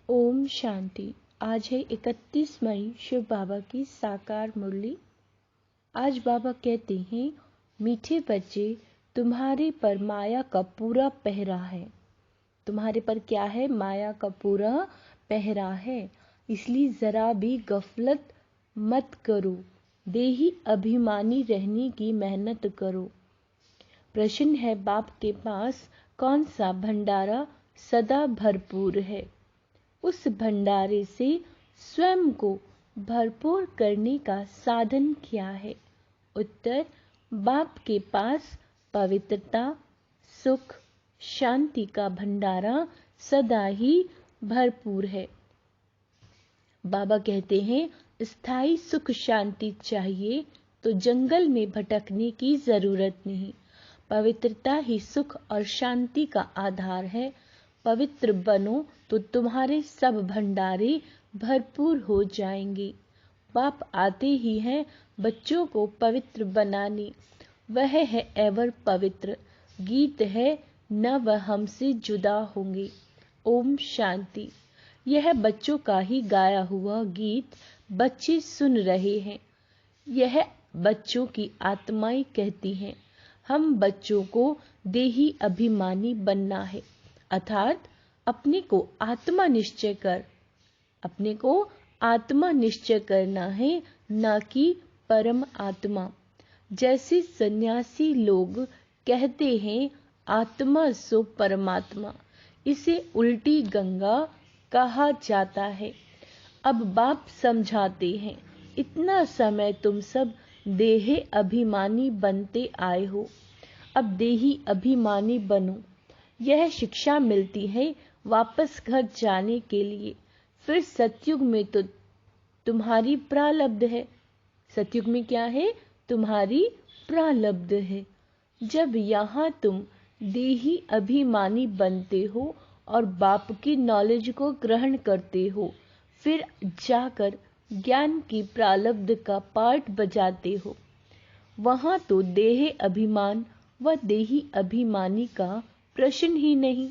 ओम शांति। आज है 31 मई, शिव बाबा की साकार मुरली। आज बाबा कहते हैं, मीठे बच्चे, तुम्हारे पर माया का पूरा पहरा है। तुम्हारे पर क्या है? माया का पूरा पहरा है। इसलिए जरा भी गफलत मत करो, देही अभिमानी रहने की मेहनत करो। प्रश्न है बाप के पास, कौन सा भंडारा सदा भरपूर है? उस भंडारे से स्वयं को भरपूर करने का साधन क्या है? उत्तर, बाप के पास पवित्रता, सुख, शांति का भंडारा सदा ही भरपूर है। बाबा कहते हैं, स्थायी सुख शांति चाहिए तो जंगल में भटकने की जरूरत नहीं। पवित्रता ही सुख और शांति का आधार है। पवित्र बनो तो तुम्हारे सब भंडारे भरपूर हो जाएंगे। बाप आते ही हैं बच्चों को पवित्र बनाने। वह है एवर पवित्र। गीत है, न वह हमसे जुदा होंगे। ओम शांति। यह बच्चों का ही गाया हुआ गीत बच्चे सुन रहे हैं। यह बच्चों की आत्माएं कहती हैं, हम बच्चों को देही अभिमानी बनना है, अर्थात अपने को आत्मा निश्चय करना है, न कि परम आत्मा। जैसे सन्यासी लोग कहते हैं, आत्मा सो परमात्मा, इसे उल्टी गंगा कहा जाता है। अब बाप समझाते हैं, इतना समय तुम सब देह अभिमानी बनते आए हो, अब देही अभिमानी बनो। यह शिक्षा मिलती है वापस घर जाने के लिए। फिर सतयुग में तो तुम्हारी प्रारब्ध है। सतयुग में क्या है? तुम्हारी प्रारब्ध है। जब यहाँ तुम देही अभिमानी बनते हो और बाप की नॉलेज को ग्रहण करते हो, फिर जाकर ज्ञान की प्रारब्ध का पार्ट बजाते हो, वहां तो देह अभिमान व देही अभिमानी का प्रश्न ही नहीं।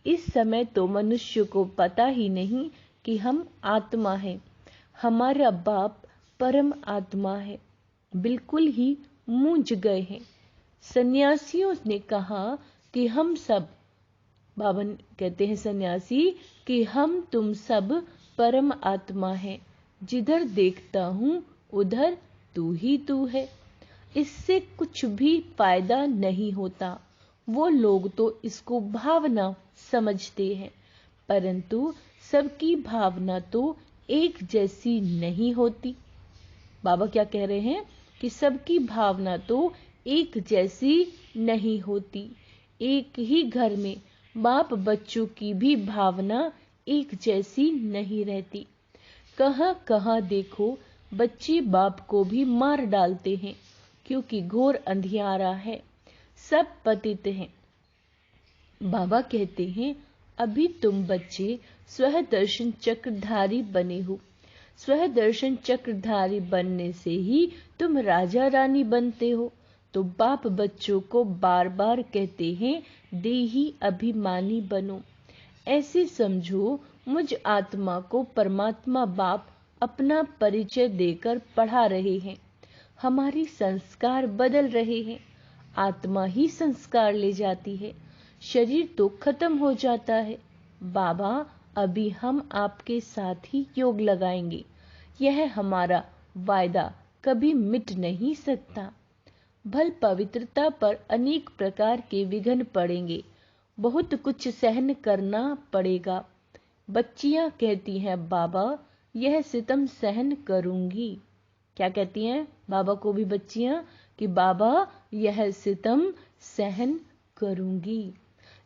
इस समय तो मनुष्य को पता ही नहीं कि हम आत्मा हैं, हमारा बाप परम आत्मा है। बिल्कुल ही मूंझ गए हैं। सन्यासियों ने कहा कि हम सब, बाबा कहते हैं सन्यासी, कि हम तुम सब परम आत्मा हैं। जिधर देखता हूँ उधर तू ही तू है। इससे कुछ भी फायदा नहीं होता। वो लोग तो इसको भावना समझते हैं, परंतु सबकी भावना तो एक जैसी नहीं होती। बाबा क्या कह रहे हैं कि सबकी भावना तो एक जैसी नहीं होती। एक ही घर में बाप बच्चों की भी भावना एक जैसी नहीं रहती। कहां कहां देखो बच्चे बाप को भी मार डालते हैं, क्योंकि घोर अंधियारा है, सब पतित हैं। बाबा कहते हैं, अभी तुम बच्चे स्वदर्शन चक्रधारी बने हो। स्वदर्शन चक्रधारी बनने से ही तुम राजा रानी बनते हो। तो बाप बच्चों को बार बार कहते हैं, देही अभिमानी बनो। ऐसे समझो, मुझ आत्मा को परमात्मा बाप अपना परिचय देकर पढ़ा रहे हैं। हमारी संस्कार बदल रहे हैं। आत्मा ही संस्कार ले जाती है, शरीर तो खत्म हो जाता है। बाबा, अभी हम आपके साथ ही योग लगाएंगे। यह हमारा वायदा कभी मिट नहीं सकता। भल पवित्रता पर अनेक प्रकार के विघ्न पड़ेंगे, बहुत कुछ सहन करना पड़ेगा। बच्चियां कहती हैं, बाबा यह सितम सहन करूंगी। क्या कहती हैं बाबा को भी बच्चियां? कि बाबा यह सितम सहन करूंगी।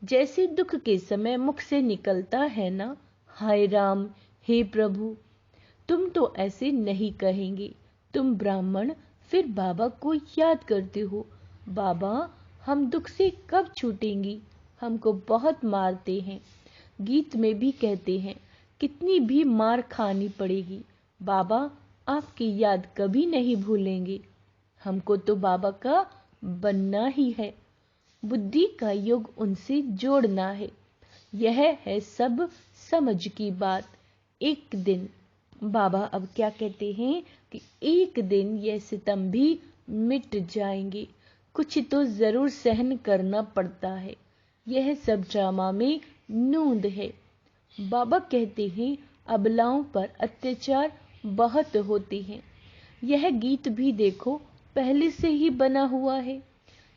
जैसे दुख के समय मुख से निकलता है ना, हाय राम, हे प्रभु, तुम तो ऐसे नहीं कहेंगे। तुम ब्राह्मण फिर बाबा को याद करते हो। बाबा, हम दुख से कब छूटेंगी? हमको बहुत मारते हैं। गीत में भी कहते हैं, कितनी भी मार खानी पड़ेगी, बाबा आपकी याद कभी नहीं भूलेंगे। हमको तो बाबा का बनना ही है। बुद्धि का योग उनसे जोड़ना है। यह है सब समझ की बात। एक दिन बाबा अब क्या कहते हैं कि एक दिन यह सितम भी मिट जाएंगे। कुछ तो जरूर सहन करना पड़ता है, यह सब ड्रामा में नूंद है। बाबा कहते हैं अबलाओं पर अत्याचार बहुत होते हैं। यह गीत भी देखो पहले से ही बना हुआ है,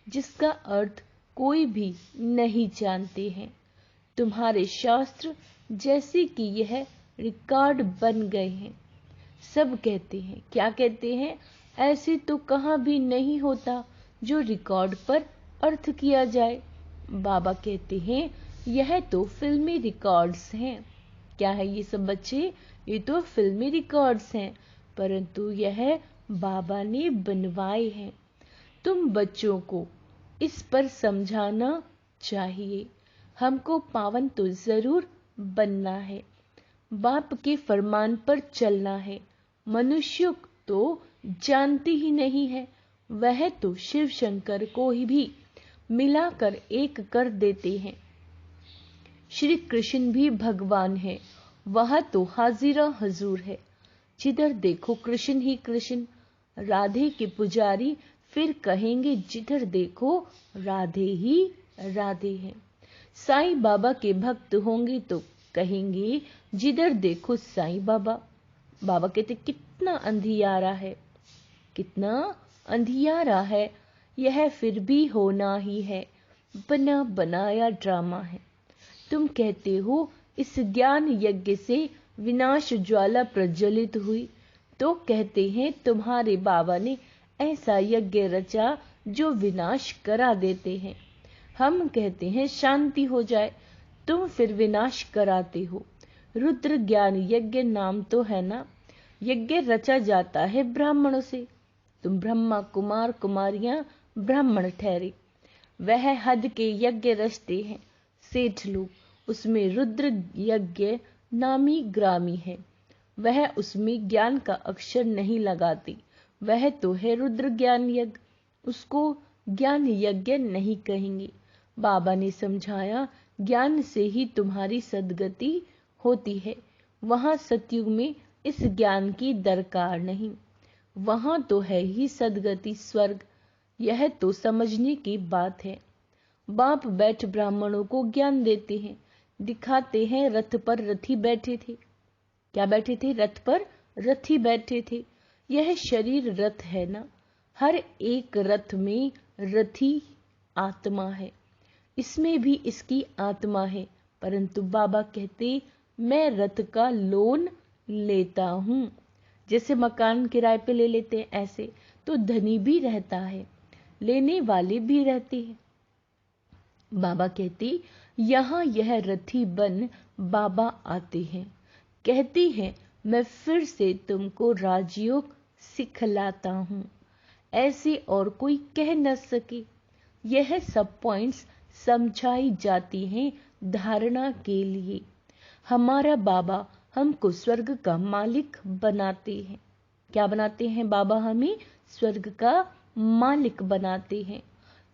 जिसका अर्थ कोई भी नहीं जानते हैं। तुम्हारे शास्त्र जैसे कि यह रिकॉर्ड बन गए हैं। सब कहते हैं, क्या कहते हैं, ऐसे तो कहाँ भी नहीं होता जो रिकॉर्ड पर अर्थ किया जाए। बाबा कहते हैं यह तो फिल्मी रिकॉर्ड्स हैं। क्या है ये सब बच्चे? ये तो फिल्मी रिकॉर्ड्स हैं, परंतु यह बाबा ने बनवाए हैं। तुम बच्चों को इस पर समझाना चाहिए। हमको पावन तो जरूर बनना है, बाप के फरमान पर चलना है। मनुष्य तो जानती ही नहीं है, वह तो शिव शंकर को ही भी मिलाकर एक कर देते हैं। श्री कृष्ण भी भगवान है, वह तो हाजिरा हजूर है। जिधर देखो कृष्ण ही कृष्ण। राधे के पुजारी फिर कहेंगे जिधर देखो राधे ही राधे हैं। साईं बाबा के भक्त होंगे तो कहेंगे जिधर देखो साईं बाबा। बाबा कहते कितना अंधियारा है, कितना अंधियारा है, यह फिर भी होना ही है, बना बनाया ड्रामा है। तुम कहते हो इस ज्ञान यज्ञ से विनाश ज्वाला प्रज्वलित हुई, तो कहते हैं तुम्हारे बाबा ने ऐसा यज्ञ रचा जो विनाश करा देते हैं। हम कहते हैं शांति हो जाए, तुम फिर विनाश कराते हो। रुद्र ज्ञान यज्ञ नाम तो है ना, यज्ञ रचा जाता है ब्राह्मणों से। तुम ब्रह्मा कुमार कुमारियां ब्राह्मण ठहरे, वह हद के यज्ञ रचते हैं सेठ लोग। उसमें रुद्र यज्ञ नामी ग्रामी है, वह उसमें ज्ञान का अक्षर नहीं लगाते, वह तो है रुद्र ज्ञान यज्ञ, उसको ज्ञान यज्ञ नहीं कहेंगे। बाबा ने समझाया ज्ञान से ही तुम्हारी सद्गति होती है। वहां सतयुग में इस ज्ञान की दरकार नहीं, वहां तो है ही सद्गति स्वर्ग। यह तो समझने की बात है। बाप बैठ ब्राह्मणों को ज्ञान देते हैं, दिखाते हैं रथ पर रथी बैठे थे। क्या बैठे थे? रथ पर रथी बैठे थे। यह शरीर रथ है ना, हर एक रथ में रथी आत्मा है, इसमें भी इसकी आत्मा है। परंतु बाबा कहते मैं रथ का लोन लेता हूं। जैसे मकान किराए पे ले लेते हैं, ऐसे तो धनी भी रहता है, लेने वाले भी रहते हैं। बाबा कहते यहाँ यह रथी बन बाबा आते हैं, कहती हैं मैं फिर से तुमको राजयोग सिखलाता हूं, ऐसे और कोई कह न सके। यह सब पॉइंट्स समझाई जाती हैं धारणा के लिए। हमारा बाबा हमको स्वर्ग का मालिक बनाते हैं। क्या बनाते हैं बाबा? हमें स्वर्ग का मालिक बनाते हैं।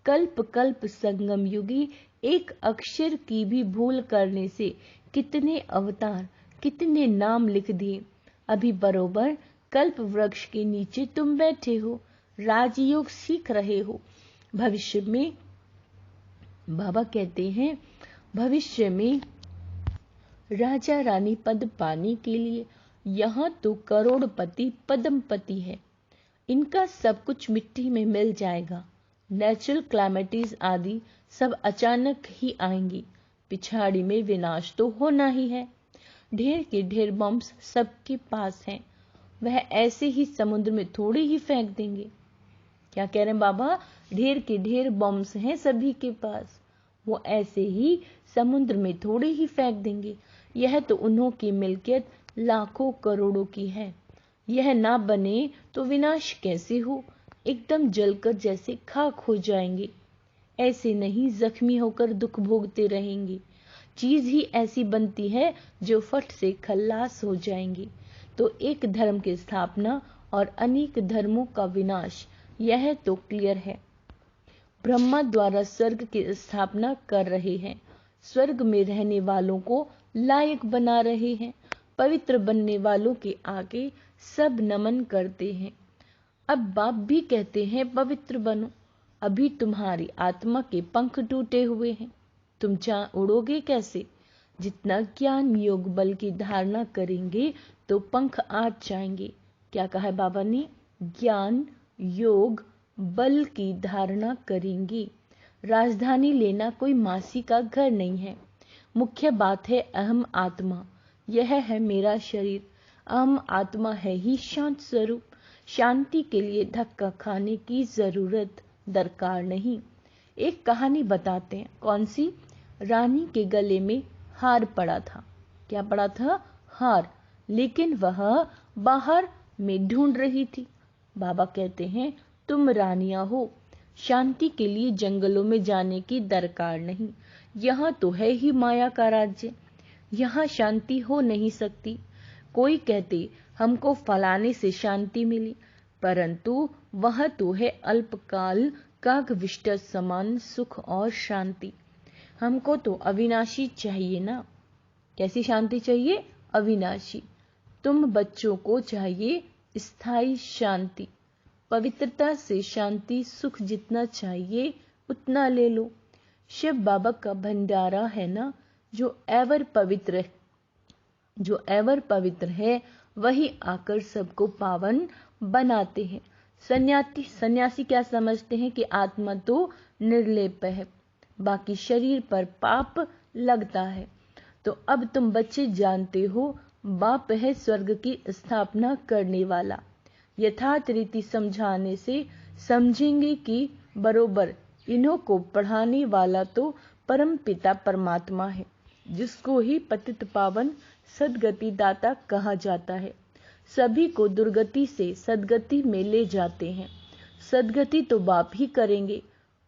कल्प कल्प संगम युगी एक अक्षर की भी भूल करने से कितने अवतार, कितने नाम लिख दिए। अभी बरोबर कल्प वृक्ष के नीचे तुम बैठे हो, राजयोग सीख रहे हो। भविष्य में बाबा कहते हैं भविष्य में राजा रानी पद पाने के लिए यहाँ तो करोड़पति पद्मपति है, इनका सब कुछ मिट्टी में मिल जाएगा। नेचुरल क्लैमिटीज आदि सब अचानक ही आएंगी, पिछाड़ी में विनाश तो होना ही है। ढेर के ढेर बम्स सबके पास हैं, वह ऐसे ही समुद्र में थोड़े ही फेंक देंगे। क्या कह रहे हैं बाबा? ढेर के ढेर बम्स हैं सभी के पास, वो ऐसे ही समुद्र में थोड़े ही फेंक देंगे। यह तो उन्हों की मिल्कियत लाखों करोड़ों की है, यह ना बने तो विनाश कैसे हो? एकदम जलकर जैसे खाक हो जाएंगे। ऐसे नहीं जख्मी होकर दुख भोगते रहेंगे। चीज ही ऐसी बनती है जो फट से खल्लास हो जाएंगी। तो एक धर्म की स्थापना और अनेक धर्मों का विनाश, यह तो क्लियर है। ब्रह्मा द्वारा स्वर्ग की स्थापना कर रहे हैं, स्वर्ग में रहने वालों को लायक बना रहे हैं। पवित्र बनने वालों के आगे सब नमन करते हैं। अब बाप भी कहते हैं पवित्र बनो। अभी तुम्हारी आत्मा के पंख टूटे हुए हैं, तुम उड़ोगे कैसे? जितना ज्ञान योग बल की धारणा करेंगे तो पंख आ जाएंगे। क्या कहा है बाबा ने? ज्ञान योग बल की धारणा करेंगे। राजधानी लेना कोई मासी का घर नहीं है। मुख्य बात है अहम आत्मा, यह है मेरा शरीर। अहम आत्मा है ही शांत स्वरूप। शांति के लिए धक्का खाने की जरूरत दरकार नहीं। एक कहानी बताते हैं। कौन सी? रानी के गले में हार पड़ा था। क्या पड़ा था? हार। लेकिन वह बाहर में ढूंढ रही थी। बाबा कहते हैं तुम रानियां हो, शांति के लिए जंगलों में जाने की दरकार नहीं। यहाँ तो है ही माया का राज्य, यहाँ शांति हो नहीं सकती। कोई कहते हमको फलाने से शांति मिली, परंतु वह तो है अल्पकाल कागविष्ट समान सुख और शांति। हमको तो अविनाशी चाहिए ना। कैसी शांति चाहिए? अविनाशी। तुम बच्चों को चाहिए स्थायी शांति। पवित्रता से शांति सुख जितना चाहिए उतना ले लो। शिव बाबा का भंडारा है ना, जो एवर पवित्र है वही आकर सबको पावन बनाते हैं। सन्यासी क्या समझते हैं कि आत्मा तो निर्लेप है, बाकी शरीर पर पाप लगता है। तो अब तुम बच्चे जानते हो बाप है स्वर्ग की स्थापना करने वाला। यथार्थ रीति समझाने से समझेंगे कि बरोबर इन्हों को पढ़ाने वाला तो परम पिता परमात्मा है, जिसको ही पतित पावन सदगति दाता कहा जाता है। सभी को दुर्गति से सदगति में ले जाते हैं। सदगति तो बाप ही करेंगे,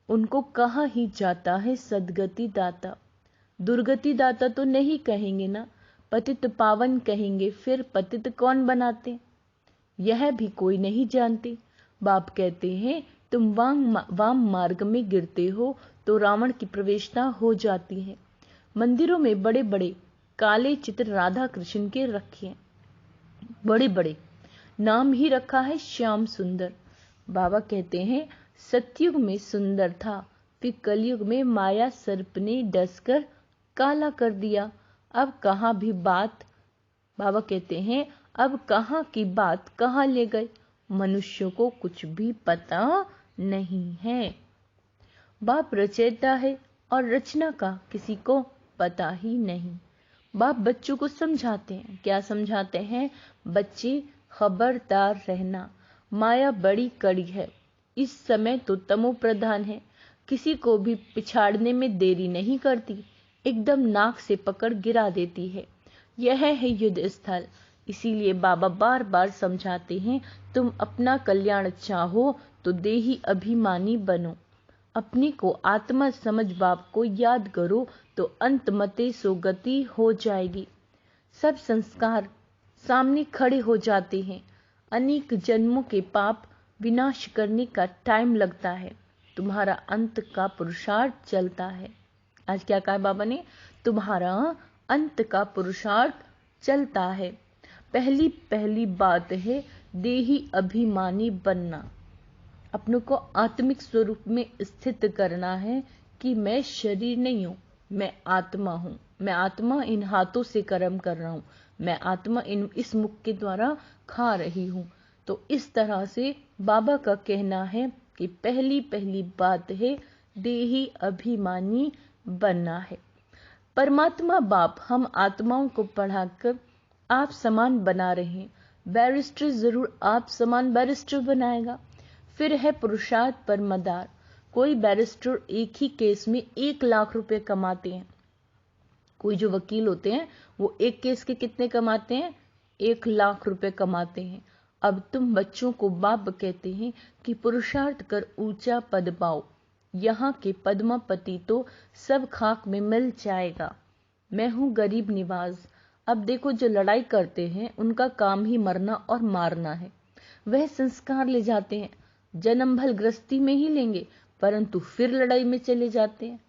उनको कहा ही जाता है सदगति दाता। दुर्गति दाता तो नहीं कहेंगे ना, पतित पावन कहेंगे। फिर पतित कौन बनाते, यह भी कोई नहीं जानते। बाप कहते हैं तुम वाम मार्ग में गिरते हो तो रावण की प्रवेशता हो जाती है। मंदिरों में बड़े बड़े काले चित्र राधा कृष्ण के रखे हैं, बड़े बड़े, नाम ही रखा है श्याम सुंदर। बाबा कहते हैं सतयुग में सुंदर था, फिर कलयुग में माया सर्प ने डसकर काला कर दिया। अब कहाँ भी बात, बाबा कहते हैं अब कहाँ की बात कहाँ ले गए। मनुष्यों को कुछ भी पता नहीं है। बाप रचयिता है और रचना का किसी को पता ही नहीं। बाप बच्चों को समझाते हैं। क्या समझाते हैं? बच्चे खबरदार रहना, माया बड़ी कड़ी है। इस समय तो तमो प्रधान है, किसी को भी पिछाड़ने में देरी नहीं करती, एकदम नाक से पकड़ गिरा देती है। यह है युद्ध स्थल। इसीलिए बाबा बार बार समझाते हैं तुम अपना कल्याण चाहो तो देही अभिमानी बनो। अपने को आत्मा समझ बाप को याद करो तो अंत मते सो गति हो जाएगी। सब संस्कार सामने खड़े हो जाते हैं। अनेक जन्मों के पाप विनाश करने का टाइम लगता है, तुम्हारा अंत का पुरुषार्थ चलता है। आज क्या कहा बाबा ने? तुम्हारा अंत का पुरुषार्थ चलता है। पहली बात है देही अभिमानी बनना। अपनों को आत्मिक स्वरूप में स्थित करना है कि मैं शरीर नहीं हूं, मैं आत्मा हूं। मैं आत्मा इन हाथों से कर्म कर रहा हूं, मैं आत्मा इस मुख के द्वारा खा रही हूं। तो इस तरह से बाबा का कहना है कि पहली बात है देही अभिमानी बनना है। परमात्मा बाप हम आत्माओं को पढ़ाकर आप समान बना रहे हैं। बैरिस्टर जरूर आप समान बैरिस्टर बनाएगा। फिर है पुरुषार्थ पर मदार। कोई बैरिस्टर एक ही केस में 1 लाख रुपए कमाते हैं। कोई जो वकील होते हैं वो एक केस के कितने कमाते हैं? 1 लाख रुपए कमाते हैं। अब तुम बच्चों को बाप कहते हैं कि पुरुषार्थ कर ऊंचा पद पाओ। यहाँ के पद्मापति तो सब खाक में मिल जाएगा। मैं हूँ गरीब निवाज। अब देखो जो लड़ाई करते हैं उनका काम ही मरना और मारना है। वह संस्कार ले जाते हैं, जन्म भल गृहस्थी में ही लेंगे, परंतु फिर लड़ाई में चले जाते हैं।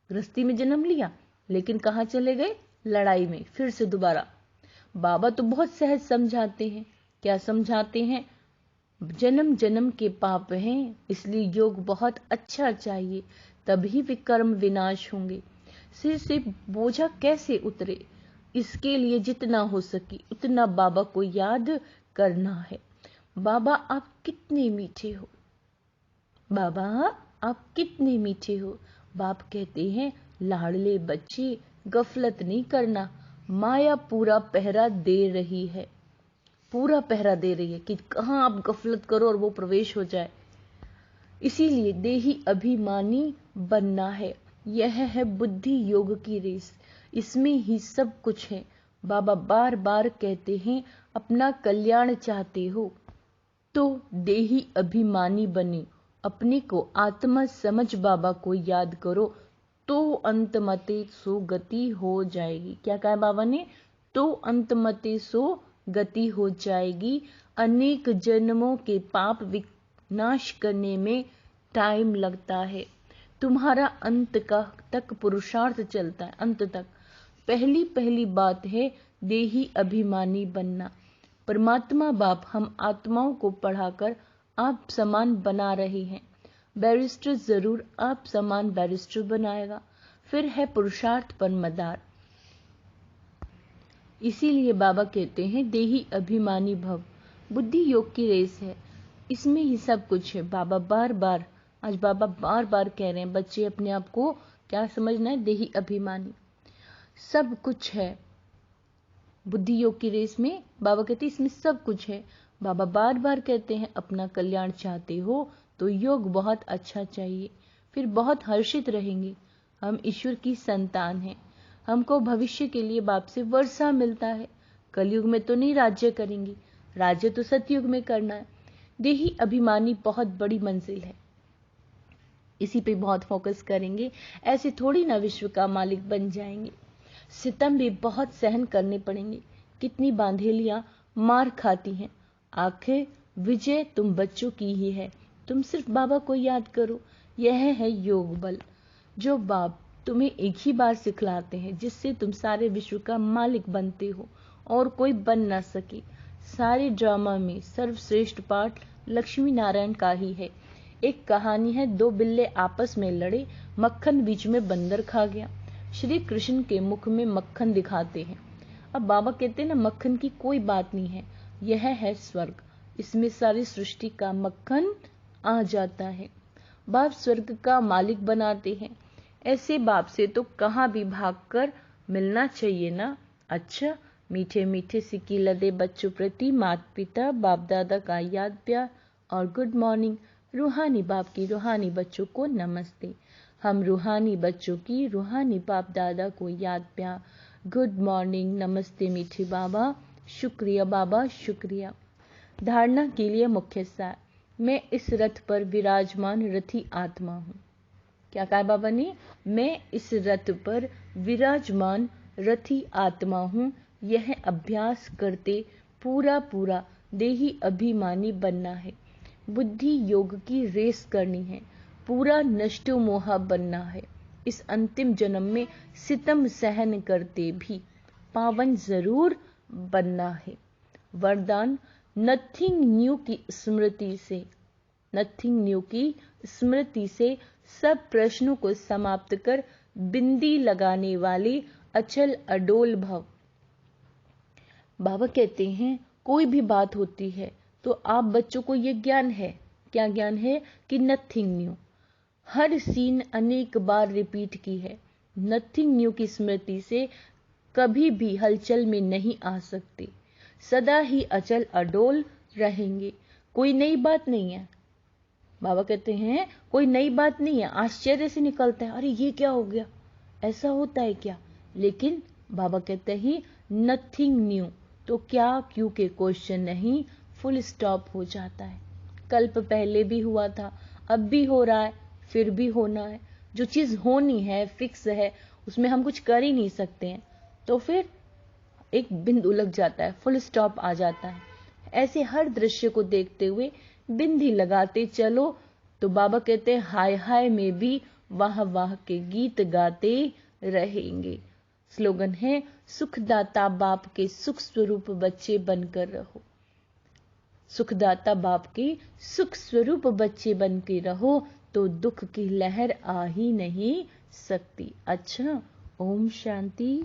गृहस्थी में जन्म लिया लेकिन कहाँ चले गए? लड़ाई में फिर से दोबारा। बाबा तो बहुत सहज समझाते हैं। क्या समझाते हैं? जन्म जन्म के पाप हैं, इसलिए योग बहुत अच्छा चाहिए, तभी विकर्म विनाश होंगे। सिर से बोझा कैसे उतरे, इसके लिए जितना हो सके उतना बाबा को याद करना है। बाबा आप कितने मीठे हो, बाबा आप कितने मीठे हो। बाप कहते हैं लाडले बच्चे गफलत नहीं करना, माया पूरा पहरा दे रही है, पूरा पहरा दे रही है कि कहां आप गफलत करो और वो प्रवेश हो जाए। इसीलिए देही अभिमानी बनना है। यह है बुद्धि योग की रेस, इसमें ही सब कुछ है। बाबा बार बार कहते हैं अपना कल्याण चाहते हो तो देही अभिमानी बने, अपने को आत्मा समझ बाबा को याद करो तो अंतमते सो गति हो जाएगी। क्या कहा बाबा ने? तो अंतमते सो गति हो जाएगी। अनेक जन्मों के पाप विनाश करने में टाइम लगता है, तुम्हारा अंत का तक पुरुषार्थ चलता है, अंत तक। पहली पहली बात है देही अभिमानी बनना। परमात्मा बाप हम आत्माओं को पढ़ाकर आप समान बना रहे हैं। बैरिस्टर जरूर आप समान बैरिस्टर बनाएगा। फिर है पुरुषार्थ पर मदार। इसीलिए बाबा कहते हैं देही अभिमानी भव। बुद्धि योग की रेस है, इसमें ही सब कुछ है। बाबा बार बार, आज बाबा बार बार कह रहे हैं बच्चे अपने आप को क्या समझना है, देही अभिमानी। सब कुछ है बुद्धि योग की रेस में। बाबा कहते हैं इसमें सब कुछ है। बाबा बार बार कहते हैं अपना कल्याण चाहते हो तो योग बहुत अच्छा चाहिए, फिर बहुत हर्षित रहेंगे। हम ईश्वर की संतान हैं, हमको भविष्य के लिए बाप से वर्षा मिलता है। कलयुग में तो नहीं राज्य करेंगे, राज्य तो सतयुग में करना है। देही अभिमानी बहुत बड़ी मंजिल है, इसी पे बहुत फोकस करेंगे। ऐसे थोड़ी ना विश्व का मालिक बन जाएंगे। सितम भी बहुत सहन करने पड़ेंगे। कितनी बांधेलियां मार खाती हैं, आखिर विजय तुम बच्चों की ही है। तुम सिर्फ बाबा को याद करो, यह है योग बल जो बाप तुम्हें एक ही बार सिखलाते हैं, जिससे तुम सारे विश्व का मालिक बनते हो और कोई बन ना सके। सारे ड्रामा में सर्वश्रेष्ठ पाठ लक्ष्मी नारायण का ही है। एक कहानी है, दो बिल्ले आपस में लड़े, मक्खन बीच में बंदर खा गया। श्री कृष्ण के मुख में मक्खन दिखाते हैं। अब बाबा कहते हैं ना मक्खन की कोई बात नहीं है, यह है स्वर्ग, इसमें सारी सृष्टि का मक्खन आ जाता है। बाप स्वर्ग का मालिक बनाते हैं। ऐसे बाप से तो कहाँ भी भागकर मिलना चाहिए ना। अच्छा, मीठे मीठे सिक्की लदे बच्चों प्रति माता पिता बाप दादा का याद प्यार और गुड मॉर्निंग। रूहानी बाप की रूहानी बच्चों को नमस्ते। हम रूहानी बच्चों की रूहानी बाप दादा को याद प्यार, गुड मॉर्निंग, नमस्ते मीठे बाबा, शुक्रिया बाबा, शुक्रिया। धारणा के लिए मुख्य सार, मैं इस रथ पर विराजमान रथी आत्मा हूँ। क्या कहा बाबा ने? मैं इस रथ पर विराजमान रथी आत्मा हूँ। यह अभ्यास करते पूरा पूरा देही अभिमानी बनना है। बुद्धि योग की रेस करनी है, पूरा नष्टो मोहा बनना है। इस अंतिम जन्म में सितम सहन करते भी पावन जरूर बनना है। वरदान, नथिंग न्यू की स्मृति से, नथिंग न्यू की स्मृति से सब प्रश्नों को समाप्त कर बिंदी लगाने वाले अचल अडोल भव। बाबा कहते हैं कोई भी बात होती है तो आप बच्चों को ये ज्ञान है, क्या ज्ञान है कि नथिंग न्यू। हर सीन अनेक बार रिपीट की है। नथिंग न्यू की स्मृति से कभी भी हलचल में नहीं आ सकते, सदा ही अचल अडोल रहेंगे। कोई नई बात नहीं है। बाबा कहते हैं कोई नई बात नहीं है। आश्चर्य से निकलता है, अरे ये क्या हो गया, ऐसा होता है क्या? लेकिन बाबा कहते हैं नथिंग न्यू, तो क्या क्यों के क्वेश्चन नहीं, फुल स्टॉप हो जाता है। कल्प पहले भी हुआ था, अब भी हो रहा है, फिर भी होना है। जो चीज होनी है, फिक्स है, उसमें हम कुछ कर ही नहीं सकते हैं, तो फिर एक बिंदु लग जाता है, फुल स्टॉप आ जाता है। ऐसे हर दृश्य को देखते हुए बिंदी लगाते चलो तो बाबा कहते हैं हाय हाय में भी वाह वाह के गीत गाते रहेंगे। स्लोगन है, सुखदाता बाप के सुख स्वरूप बच्चे बनकर रहो। सुखदाता बाप के सुख स्वरूप बच्चे बन के रहो तो दुख की लहर आ ही नहीं सकती। अच्छा, ओम शांति।